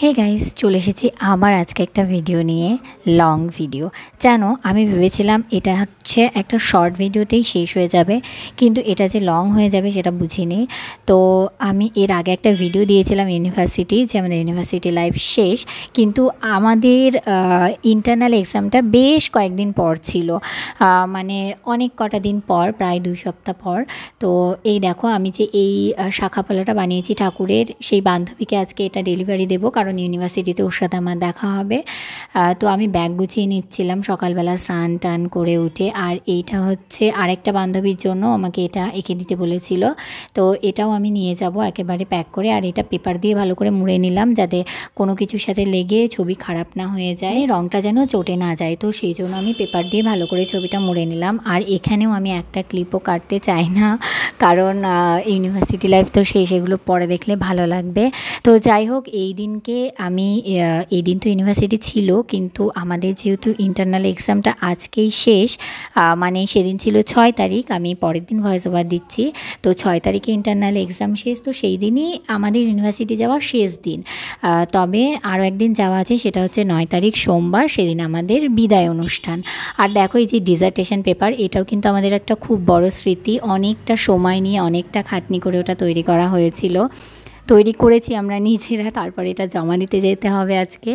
Hey guys, চলে এসেছি আবার আজকে একটা ভিডিও নিয়ে। Long video. জানো, আমি ভেবেছিলাম এটা হচ্ছে একটা শর্ট ভিডিওতেই শেষ হয়ে যাবে, কিন্তু এটা যে লং হয়ে যাবে সেটা বুঝিনি। তো আমি এর আগে একটা ভিডিও দিয়েছিলাম ইউনিভার্সিটি, যে আমাদের ইউনিভার্সিটি লাইফ শেষ, কিন্তু আমাদের ইন্টারনাল এক্সামটা বেশ কয়েকদিন পর ছিল, মানে অনেক কটা দিন পর, প্রায় 2 সপ্তাহ পর। তো এই দেখো, আমি যে এই শাঁখাপলাটা বানিয়েছি ঠাকুরের, সেই বান্ধবীকে আজকে এটা ডেলিভারি দেবো, কারণ ইউনিভার্সিটিতে ওর সাথে আমার দেখা হবে। তো আমি ব্যাগ গুছিয়ে নিচ্ছিলাম সকালবেলা স্নান টান করে উঠে। আর এইটা হচ্ছে আরেকটা বান্ধবীর জন্য, আমাকে এটা এঁকে দিতে বলেছিল। তো এটাও আমি নিয়ে যাব একেবারে প্যাক করে। আর এটা পেপার দিয়ে ভালো করে মুড়ে নিলাম, যাতে কোনো কিছুর সাথে লেগে ছবি খারাপ না হয়ে যায়, রঙটা যেন চটে না যায়। তো সেই জন্য আমি পেপার দিয়ে ভালো করে ছবিটা মুড়ে নিলাম। আর এখানেও আমি একটা ক্লিপও কাটতে চাই না, কারণ ইউনিভার্সিটি লাইফ তো সেগুলো পরে দেখলে ভালো লাগবে। তো যাই হোক, এই দিনকে আমি এই দিন তো ইউনিভার্সিটি ছিল, কিন্তু আমাদের যেহেতু ইন্টারনাল এক্সামটা আজকেই শেষ, মানে সেদিন ছিল 6 তারিখ, আমি পরের দিন ভয়েস ওভার দিচ্ছি। তো 6 তারিখে ইন্টারনাল এক্সাম শেষ, তো সেই দিনই আমাদের ইউনিভার্সিটি যাওয়ার শেষ দিন। তবে আরও একদিন যাওয়া আছে, সেটা হচ্ছে 9 তারিখ সোমবার, সেদিন আমাদের বিদায় অনুষ্ঠান। আর দেখো, এই যে ডিজার্টেশন পেপার, এটাও কিন্তু আমাদের একটা খুব বড় স্মৃতি। অনেকটা সময় নিয়ে, অনেকটা খাটনি করে ওটা তৈরি করা হয়েছিল, তৈরি করেছি আমরা নিজেরা, তারপর এটা জমা দিতে যেতে হবে আজকে।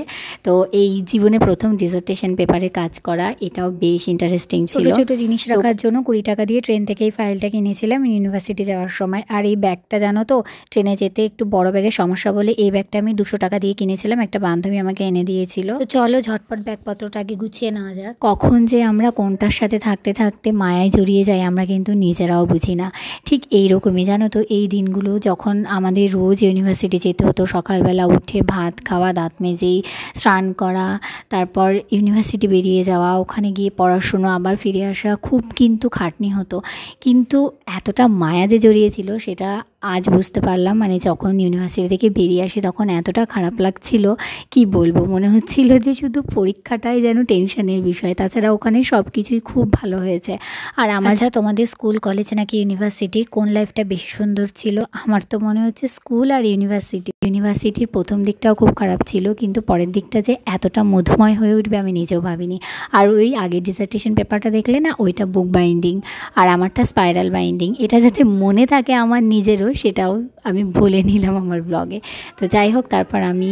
তো এই জীবনে প্রথম ডিজার্টেশন পেপারে কাজ করা, এটাও বেশ ইন্টারেস্টিং ছিল। ছোটো ছোটো জিনিস রাখার জন্য 20 টাকা দিয়ে ট্রেন থেকে এই ফাইলটা কিনেছিলাম ইউনিভার্সিটি যাওয়ার সময়। আর এই ব্যাগটা জানো তো, ট্রেনে যেতে একটু বড় ব্যাগের সমস্যা বলে এই ব্যাগটা আমি 200 টাকা দিয়ে কিনেছিলাম, একটা বান্ধবী আমাকে এনে দিয়েছিল। তো চলো ঝটপট ব্যাগপত্রটা আগে গুছিয়ে নেওয়া যাক। কখন যে আমরা কোনটার সাথে থাকতে থাকতে মায়ায় জড়িয়ে যাই, আমরা কিন্তু নিজেরাও বুঝি না। ঠিক এইরকমই জানো তো, এই দিনগুলো যখন আমাদের রোজ ইউনিভার্সিটি যেতে হতো, সকালবেলা উঠে ভাত খাওয়া, দাঁত মেজেই স্নান করা, তারপর ইউনিভার্সিটি বেরিয়ে যাওয়া, ওখানে গিয়ে পড়াশুনো, আবার ফিরে আসা, খুব কিন্তু খাটনি হতো। কিন্তু এতটা মায়া যে জড়িয়েছিল সেটা আজ বুঝতে পারলাম। মানে যখন ইউনিভার্সিটি থেকে বেরিয়ে আসি তখন এতটা খারাপ লাগছিল, কি বলবো, মনে হচ্ছিল যে শুধু পরীক্ষাটাই যেন টেনশনের বিষয়, তাছাড়া ওখানে সব কিছুই খুব ভালো হয়েছে। আর আমার যা তোমাদের স্কুল কলেজ নাকি ইউনিভার্সিটি, কোন লাইফটা বেশি সুন্দর ছিল? আমার তো মনে হচ্ছে স্কুল আর ইউনিভার্সিটির প্রথম দিকটাও খুব খারাপ ছিল, কিন্তু পরের দিকটা যে এতটা মধুময় হয়ে উঠবে আমি নিজেও ভাবিনি। আর ওই আগের ডিসার্টেশন পেপারটা দেখলে না, ওইটা বুক বাইন্ডিং, আর আমারটা স্পাইরাল বাইন্ডিং। এটা যাতে মনে থাকে আমার নিজেরও, সেটাও আমি বলে নিলাম আমার ব্লগে। তো যাই হোক, তারপর আমি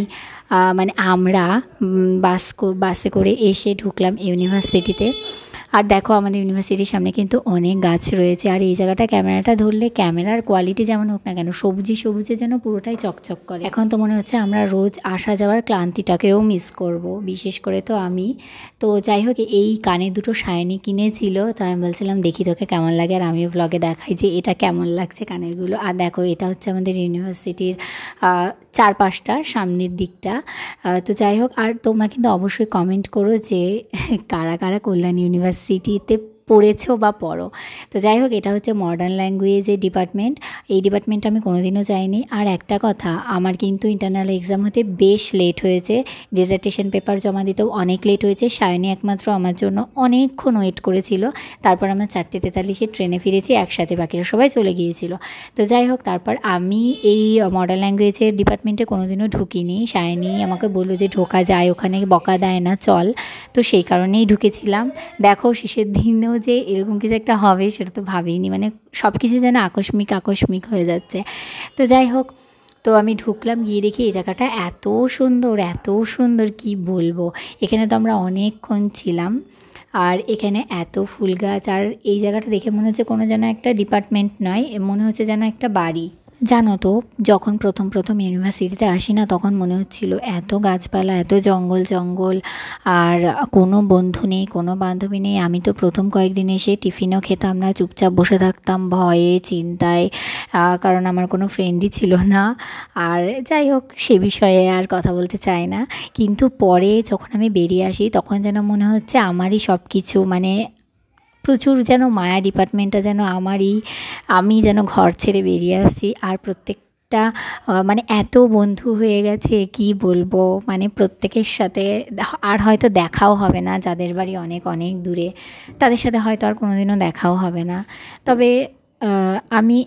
মানে আমরা বাসে করে এসে ঢুকলাম ইউনিভার্সিটিতে। আর দেখো, আমাদের ইউনিভার্সিটির সামনে কিন্তু অনেক গাছ রয়েছে। আর এই জায়গাটা ক্যামেরাটা ধরলে, ক্যামেরার কোয়ালিটি যেমন হোক না কেন, সবুজে যেন পুরোটাই চকচক করে। এখন তো মনে হচ্ছে আমরা রোজ আসা যাওয়ার ক্লান্তিটাকেও মিস করব, বিশেষ করে তো আমি। তো যাই হোক, এই কানে দুটো শাইনি কিনেছিল, তো আমি বলছিলাম দেখি তোকে কেমন লাগে, আর আমিও ব্লগে দেখাই যে এটা কেমন লাগছে কানেরগুলো। আর দেখো, এটা হচ্ছে আমাদের ইউনিভার্সিটির চারপাশটা, সামনের দিকটা। তো যাই হোক, আর তোমরা কিন্তু অবশ্যই কমেন্ট করো যে কারা কারা কল্যাণ ইউনিভার্সিটিতে পড়েছো বা পড়ো। তো যাই হোক, এটা হচ্ছে মডার্ন ল্যাঙ্গুয়েজের ডিপার্টমেন্ট। এই ডিপার্টমেন্টে আমি কোনোদিনও যাইনি। আর একটা কথা, আমার কিন্তু ইন্টারনাল এক্সাম হতে বেশ লেট হয়েছে, ডিসার্টেশন পেপার জমা দিতেও অনেক লেট হয়েছে। সায়নী একমাত্র আমার জন্য অনেকক্ষণ ওয়েট করেছিল। তারপর আমরা 4:43 ট্রেনে ফিরেছি একসাথে, বাকিরা সবাই চলে গিয়েছিল। তো যাই হোক, তারপর আমি এই মডার্ন ল্যাঙ্গুয়েজের ডিপার্টমেন্টে কোনোদিনও ঢুকিনি। সায়নী আমাকে বললো যে ঢোকা যায়, ওখানে বকা দেয় না, চল। তো সেই কারণেই ঢুকেছিলাম। দেখো, শেষের দিনেও যে এরকম কিছু একটা হবে সেটা তো ভাবিনি, মানে সব কিছু যেন আকস্মিক হয়ে যাচ্ছে। তো যাই হোক, তো আমি ঢুকলাম, গিয়ে দেখি এই জায়গাটা এত সুন্দর কি বলবো। এখানে তো আমরা অনেকক্ষণ ছিলাম, আর এখানে এত ফুল গাছ। আর এই জায়গাটা দেখে মনে হচ্ছে কোনো যেন একটা ডিপার্টমেন্ট নয়, মনে হচ্ছে যেন একটা বাড়ি। জানো তো, যখন প্রথম ইউনিভার্সিটিতে আসি না, তখন মনে হচ্ছিল এত গাছপালা, এত জঙ্গল, আর কোনো বন্ধু নেই, কোনো বান্ধবী নেই। আমি তো প্রথম কয়েকদিন এসে টিফিনও খেতাম না, চুপচাপ বসে থাকতাম ভয়ে চিন্তায়, কারণ আমার কোনো ফ্রেন্ডই ছিল না। আর যাই হোক, সে বিষয়ে আর কথা বলতে চাই না। কিন্তু পরে যখন আমি বেরিয়ে আসি, তখন যেন মনে হচ্ছে আমারই সব কিছু, মানে প্রচুর যেন মায়া, ডিপার্টমেন্টটা যেন আমারই, আমি যেন ঘর ছেড়ে বেরিয়ে আসছি। আর প্রত্যেকটা মানে এত বন্ধু হয়ে গেছে, কি বলবো, মানে প্রত্যেকের সাথে আর হয়তো দেখাও হবে না, যাদের বাড়ি অনেক দূরে, তাদের সাথে হয়তো আর কোনোদিনও দেখাও হবে না। তবে আমি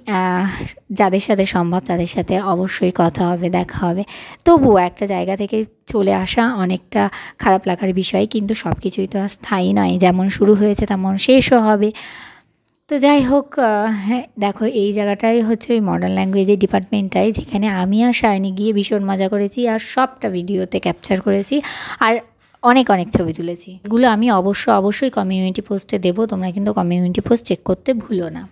যাদের সাথে সম্ভব তাদের সাথে অবশ্যই কথা হবে, দেখা হবে। তবুও একটা জায়গা থেকে চলে আসা অনেকটা খারাপ লাগার বিষয়, কিন্তু সব কিছুই তো আর স্থায়ী নয়, যেমন শুরু হয়েছে তেমন শেষও হবে। তো যাই হোক, হ্যাঁ দেখো এই জায়গাটাই হচ্ছে ওই মডার্ন ল্যাঙ্গুয়েজের ডিপার্টমেন্টটাই, যেখানে আমি আর সায়নী গিয়ে ভীষণ মজা করেছি আর সবটা ভিডিওতে ক্যাপচার করেছি আর অনেক অনেক ছবি তুলেছি। এগুলো আমি অবশ্যই কমিউনিটি পোস্টে দেবো, তোমরা কিন্তু কমিউনিটি পোস্ট চেক করতে ভুলো না।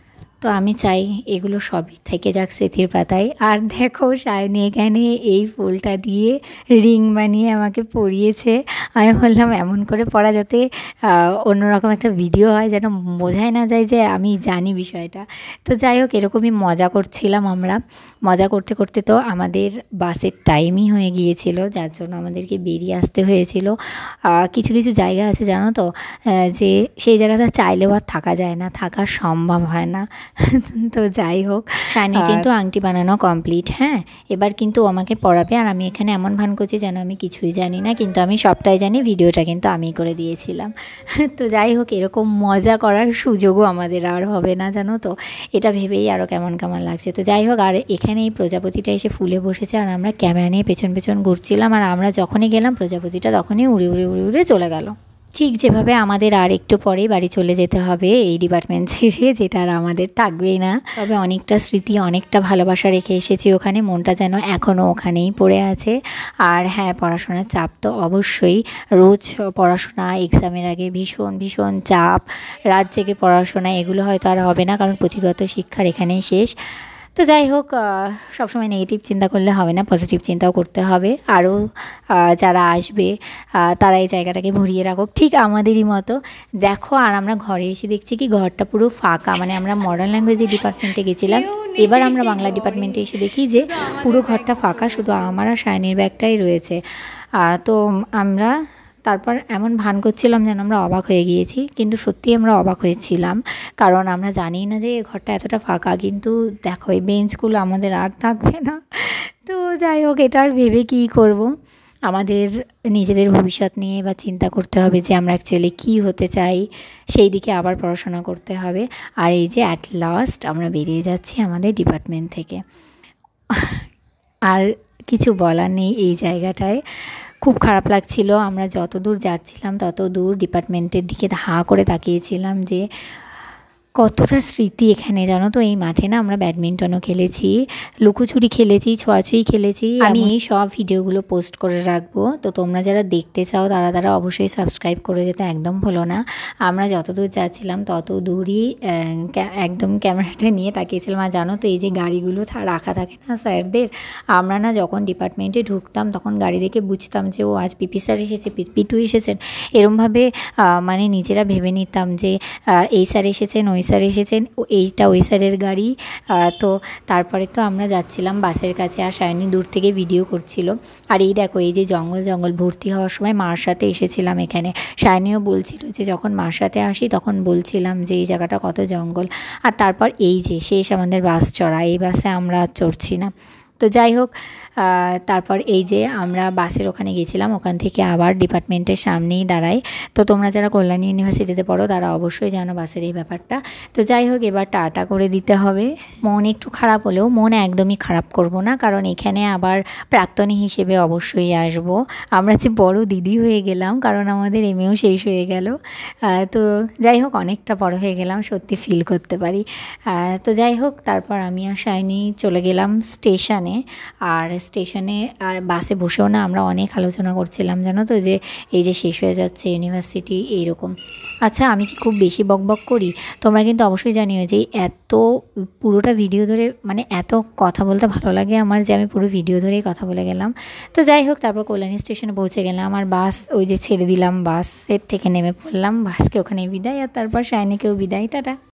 তো আমি চাই এগুলো সবই থেকে যাক স্মৃতির পাতায়। আর দেখো সায়নী এখানে এই ফুলটা দিয়ে রিং বানিয়ে আমাকে পরিয়েছে। আমি বললাম এমন করে পরা যাতে অন্যরকম একটা ভিডিও হয়, যেন বোঝাই না যায় যে আমি জানি বিষয়টা। তো যাই হোক, এরকমই মজা করছিলাম আমরা। মজা করতে করতে তো আমাদের বাসের টাইমই হয়ে গিয়েছিল, যার জন্য আমাদেরকে বেরিয়ে আসতে হয়েছিল। কিছু কিছু জায়গা আছে জানো তো, যে সেই জায়গাটা চাইলেও আর থাকা যায় না, থাকা সম্ভব হয় না। তো যাই হোক, সায়নী কিন্তু আংটি বানানো কমপ্লিট। হ্যাঁ, এবার কিন্তু আমাকে পড়াবে আর আমি এখানে এমন ভান করছি যেন আমি কিছুই জানি না, কিন্তু আমি সবটাই জানি। ভিডিওটা কিন্তু আমি করে দিয়েছিলাম। তো যাই হোক, এরকম মজা করার সুযোগও আমাদের আর হবে না জানো তো, এটা ভেবেই আরও কেমন কেমন লাগছে। তো যাই হোক, আর এখানে এই প্রজাপতিটা এসে ফুলে বসেছে আর আমরা ক্যামেরা নিয়ে পেছন পেছন ঘুরছিলাম, আর আমরা যখনই গেলাম প্রজাপতিটা তখনই উড়ে উড়ে উড়ে উড়ে চলে গেল। ঠিক যেভাবে আমাদের আর একটু পরেই বাড়ি চলে যেতে হবে এই ডিপার্টমেন্ট ছেড়ে, যেটা আর আমাদের থাকবেই না। তবে অনেকটা স্মৃতি, অনেকটা ভালোবাসা রেখে এসেছি ওখানে, মনটা যেন এখনও ওখানেই পড়ে আছে। আর হ্যাঁ, পড়াশোনার চাপ তো অবশ্যই, রোজ পড়াশোনা, এক্সামের আগে ভীষণ ভীষণ চাপ, রাত জেগে পড়াশোনা, এগুলো হয়তো আর হবে না, কারণ পুঁথিগত শিক্ষার এখানেই শেষ। তো যাই হোক, সবসময় নেগেটিভ চিন্তা করলে হবে না, পজিটিভ চিন্তাও করতে হবে। আরও যারা আসবে তারা এই জায়গাটাকে ভরিয়ে রাখুক ঠিক আমাদেরই মতো। দেখো, আর আমরা ঘরে এসে দেখছি কি ঘরটা পুরো ফাঁকা, মানে আমরা মডার্ন ল্যাঙ্গুয়েজের ডিপার্টমেন্টে গেছিলাম, এবার আমরা বাংলা ডিপার্টমেন্টে এসে দেখি যে পুরো ঘরটা ফাঁকা, শুধু আমার আর সায়নীর ব্যাগটাই রয়েছে। তো আমরা তারপর এমন ভান করছিলাম যেন আমরা অবাক হয়ে গিয়েছি, কিন্তু সত্যিই আমরা অবাক হয়েছিলাম, কারণ আমরা জানি না যে ঘরটা এতটা ফাঁকা। কিন্তু দেখো এই বেঞ্চগুলো আমাদের আর থাকবে না। তো যাই হোক, এটা আর ভেবে কী করব, আমাদের নিজেদের ভবিষ্যৎ নিয়ে বা চিন্তা করতে হবে যে আমরা অ্যাকচুয়ালি কী হতে চাই, সেই দিকে আবার পড়াশোনা করতে হবে। আর এই যে অ্যাট লাস্ট আমরা বেরিয়ে যাচ্ছি আমাদের ডিপার্টমেন্ট থেকে। আর কিছু বলার নেই এই জায়গাটায়, খুব খারাপ লাগছিল। আমরা যত দূর যাচ্ছিলাম তত দূর ডিপার্টমেন্টের দিকে হাঁ করে তাকিয়েছিলাম যে কতটা স্মৃতি এখানে জানো তো। এই মাঠে না আমরা ব্যাডমিন্টনও খেলেছি, লুকোচুরি খেলেছি, ছোঁয়াছুঁই খেলেছি। আমি এই সব ভিডিওগুলো পোস্ট করে রাখবো, তো তোমরা যারা দেখতে চাও তারা অবশ্যই সাবস্ক্রাইব করে যেতে একদম ভুলো না। আমরা যত দূর যাচ্ছিলাম তত দূরই একদম ক্যামেরাটা নিয়ে তাকিয়েছিলাম। আর জানো তো, এই যে গাড়িগুলো রাখা থাকে না স্যারদের, আমরা না যখন ডিপার্টমেন্টে ঢুকতাম তখন গাড়ি দেখে বুঝতাম যে ও আজ পিপি স্যার এসেছে, পিটু এসেছেন, এরমভাবে মানে নিজেরা ভেবে নিতাম যে এই স্যার এসেছেন, ওই স্যার এসেছেন, এইটা ওই স্যারের গাড়ি। তো তারপরে তো আমরা যাচ্ছিলাম বাসের কাছে, আর সায়নী দূর থেকে ভিডিও করছিল। আর এই দেখো, এই যে জঙ্গল ভর্তি হওয়ার সময় মার সাথে এসেছিলাম এখানে। সায়নীও বলছিল যে যখন মার সাথে আসি তখন বলছিলাম যে এই জায়গাটা কত জঙ্গল। আর তারপর এই যে শেষ আমাদের বাস চড়া, এই বাসে আমরা চড়ছি না। তো যাই হোক, তারপর এই যে আমরা বাসের ওখানে গেছিলাম, ওখান থেকে আবার ডিপার্টমেন্টের সামনেই দাঁড়াই। তো তোমরা যারা কল্যাণী ইউনিভার্সিটিতে পড়ো তারা অবশ্যই জানো বাসের এই ব্যাপারটা। তো যাই হোক, এবার টাটা করে দিতে হবে। মন একটু খারাপ হলেও মন একদমই খারাপ করব না, কারণ এখানে আবার প্রাক্তনী হিসেবে অবশ্যই আসব। আমরা যে বড় দিদি হয়ে গেলাম, কারণ আমাদের এমএও শেষ হয়ে গেল। তো যাই হোক, অনেকটা বড় হয়ে গেলাম, সত্যি ফিল করতে পারি। তো যাই হোক, তারপর আমি আর সায়নী চলে গেলাম স্টেশনে। আর স্টেশনে বাসে বসেও না আমরা অনেক আলোচনা করছিলাম জানো তো, যে এই যে শেষ হয়ে যাচ্ছে ইউনিভার্সিটি এইরকম। আচ্ছা, আমি কি খুব বেশি বকবক করি? তোমরা কিন্তু অবশ্যই জানিও যে এত পুরোটা ভিডিও ধরে, মানে এত কথা বলতে ভালো লাগে আমার, যে আমি পুরো ভিডিও ধরেই কথা বলে গেলাম। তো যাই হোক, তারপর কল্যাণী স্টেশনে পৌঁছে গেলাম, আর বাস ওই যে ছেড়ে দিলাম, বাসের থেকে নেমে পড়লাম, বাসকে ওখানে বিদায়, আর তারপর সায়নীকেও বিদায়, টাটা।